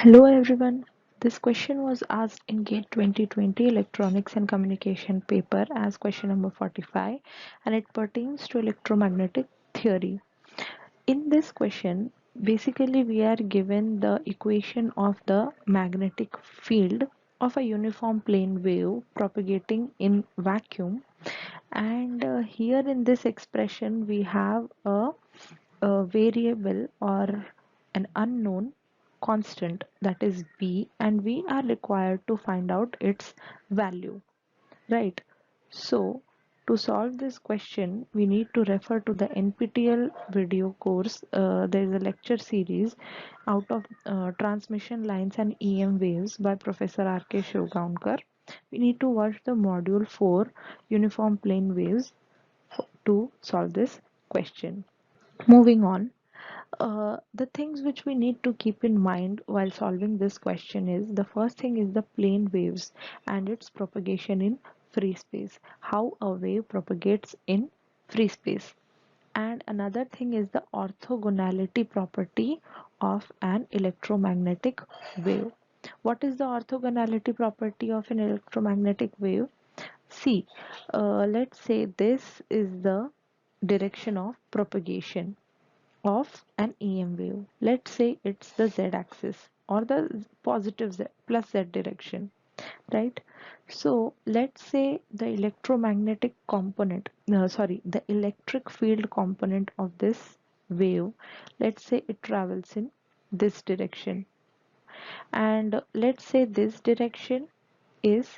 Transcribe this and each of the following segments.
Hello everyone. This question was asked in GATE 2020 Electronics and Communication paper as question number 45, and it pertains to electromagnetic theory. In this question, basically we are given the equation of the magnetic field of a uniform plane wave propagating in vacuum, and here in this expression we have a variable or an unknown constant, that is b, and we are required to find out its value, right? So to solve this question we need to refer to the NPTEL video course. There is a lecture series out of transmission lines and EM waves by Professor R.K. Shivgaonkar. We need to watch the module 4 uniform plane waves to solve this question. Moving on, the things which we need to keep in mind while solving this question is, the first thing is the plane waves and its propagation in free space, how a wave propagates in free space. And another thing is the orthogonality property of an electromagnetic wave. What is the orthogonality property of an electromagnetic wave? See, let's say this is the direction of propagation of an EM wave. Let's say it's the z axis or the positive z plus z direction, right? So let's say the electromagnetic component, no, sorry, the electric field component of this wave, let's say it travels in this direction, and let's say this direction is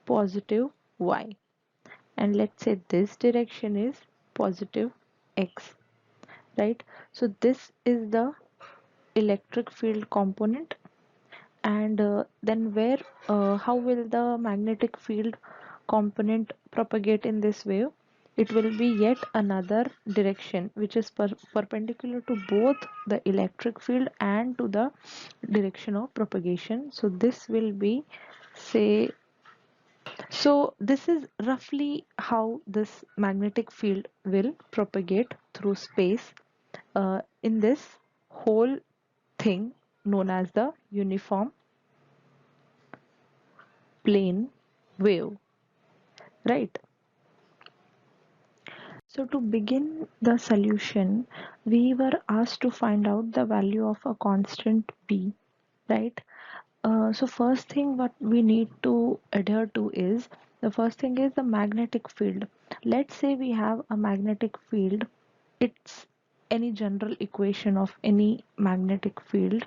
positive y, and let's say this direction is positive x, right? So this is the electric field component, and then where how will the magnetic field component propagate in this wave? It will be yet another direction which is perpendicular to both the electric field and to the direction of propagation. So this will be, say, so this is roughly how this magnetic field will propagate through space in this whole thing known as the uniform plane wave, right? So to begin the solution, we were asked to find out the value of a constant b, right? So first thing what we need to adhere to is, the first thing is the magnetic field. Let's say we have a magnetic field. It's any general equation of any magnetic field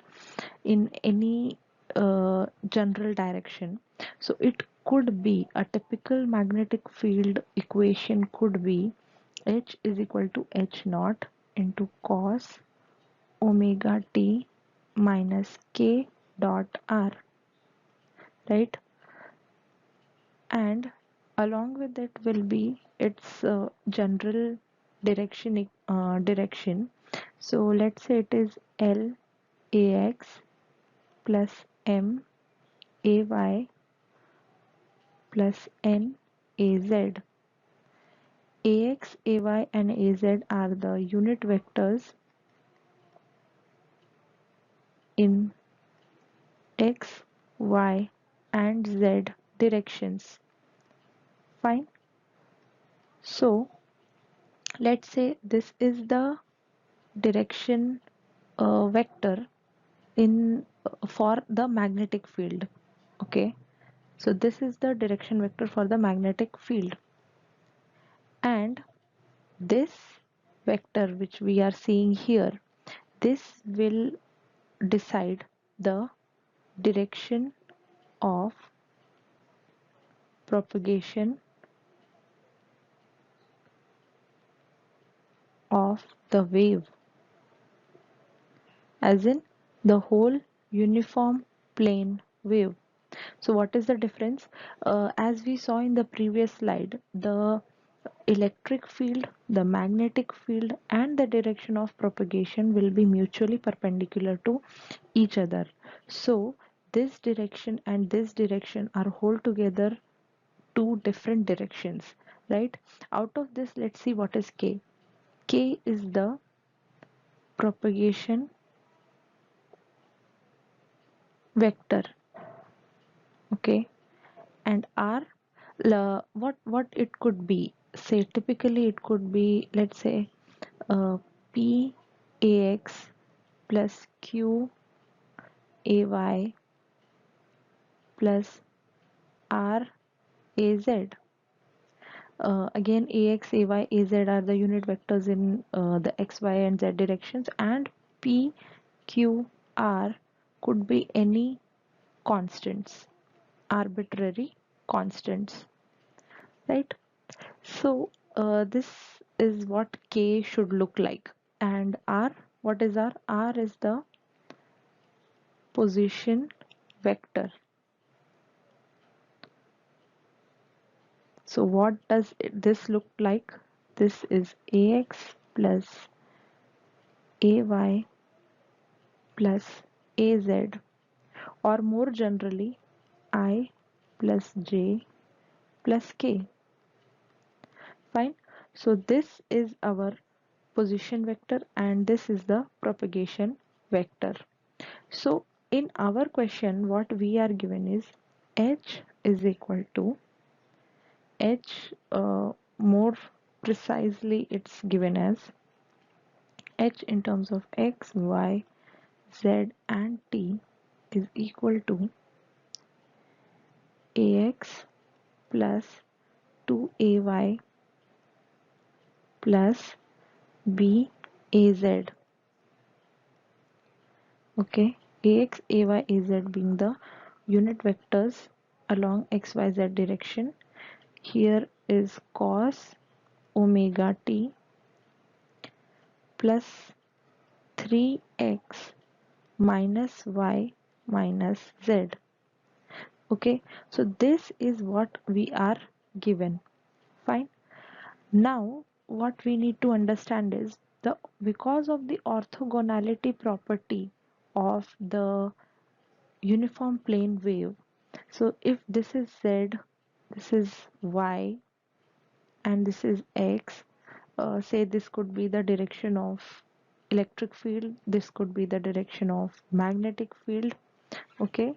in any general direction. So it could be a typical magnetic field equation could be H is equal to H naught into cos omega t minus k dot r, right? And along with that will be its general direction. So let's say it is L ax plus m ay plus n az. Ax, ay and az are the unit vectors in x, y and z directions. Fine. So let's say this is the direction vector in for the magnetic field. Okay. So this is the direction vector for the magnetic field, and this vector which we are seeing here, this will decide the direction of propagation of the wave, as in the whole uniform plane wave. So what is the difference? As we saw in the previous slide, the electric field, the magnetic field and the direction of propagation will be mutually perpendicular to each other. So this direction and this direction are whole together two different directions, right? Out of this, let's see what is k. K is the propagation vector. Okay, and r, what it could be, say typically it could be, let's say, p ax plus q ay plus r az. Again, ax, ay, az are the unit vectors in the x, y, and z directions, and p, q, r could be any constants, arbitrary constants, right? So, this is what k should look like. And r, what is r? R is the position vector. So, what does this look like? This is ax plus ay plus az, or more generally I plus j plus k. Fine. So this is our position vector and this is the propagation vector. So in our question what we are given is h is equal to h, more precisely it's given as h in terms of x, y, z and t is equal to ax plus 2ay plus baz. Okay, ax, ay, az being the unit vectors along xyz direction. Here is cos omega t plus 3x minus y minus z. Okay, so this is what we are given. Fine. Now, what we need to understand is the because of the orthogonality property of the uniform plane wave. So, if this is z, this is y, and this is x, say this could be the direction of electric field, this could be the direction of magnetic field. Okay,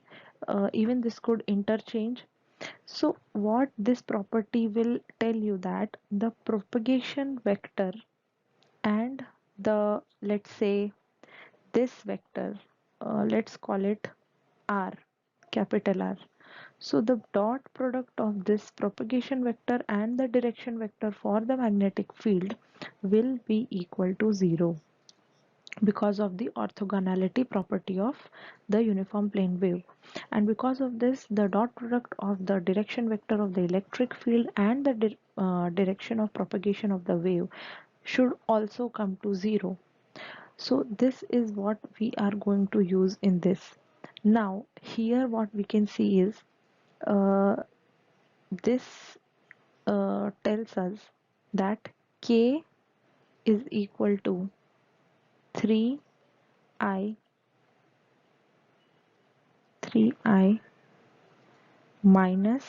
even this could interchange. So, what this property will tell you that the propagation vector and the, let's say, this vector, let's call it r, capital R. So the dot product of this propagation vector and the direction vector for the magnetic field will be equal to 0 because of the orthogonality property of the uniform plane wave. And because of this, the dot product of the direction vector of the electric field and the direction of propagation of the wave should also come to 0. So this is what we are going to use in this. Now here what we can see is uh, this tells us that k is equal to 3i 3i minus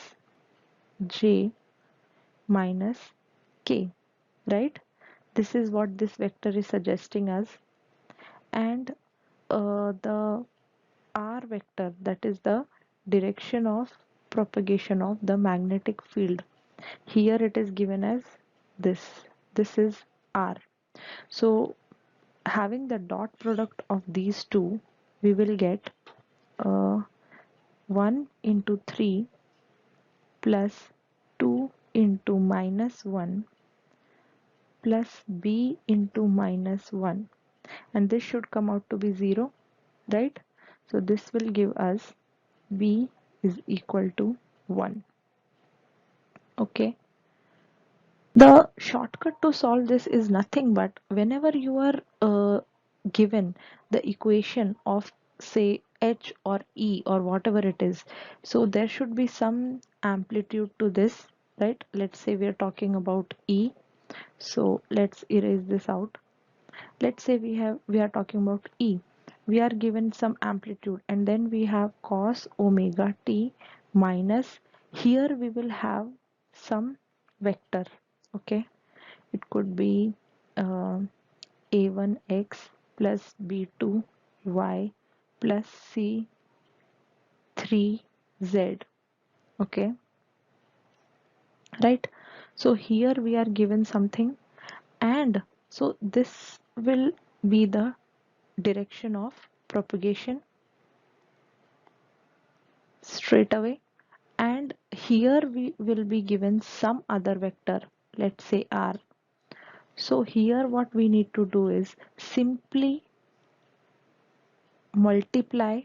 j minus k, right? This is what this vector is suggesting us. And the r vector, that is the direction of propagation of the magnetic field, here it is given as this is r. So having the dot product of these two, we will get uh, 1 into 3 plus 2 into minus 1 plus b into minus 1, and this should come out to be 0, right? So this will give us b is equal to 1. Okay, the shortcut to solve this is nothing but whenever you are given the equation of, say, h or e or whatever it is, so there should be some amplitude to this, right? Let's say we are talking about e, so let's erase this out. Let's say we are talking about e, we are given some amplitude, and then we have cos omega t minus, here we will have some vector. Okay, it could be uh, a1x plus b2y plus c 3z. Okay, right? So here we are given something, and so this will be the direction of propagation straight away, and here we will be given some other vector, let's say r. So here what we need to do is simply multiply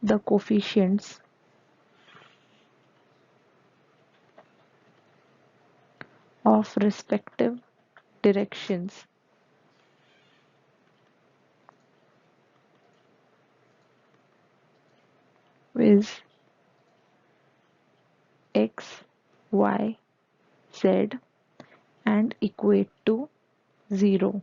the coefficients of respective directions with x, y, z and equate to 0.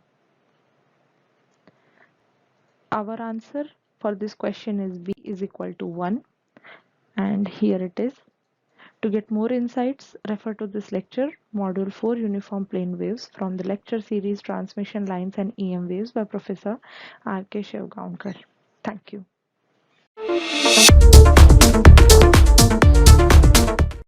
Our answer for this question is b is equal to 1, and here it is. To get more insights, refer to this lecture, Module 4 Uniform Plane Waves from the lecture series Transmission Lines and EM Waves by Professor R.K. Shivgaunkar. Thank you.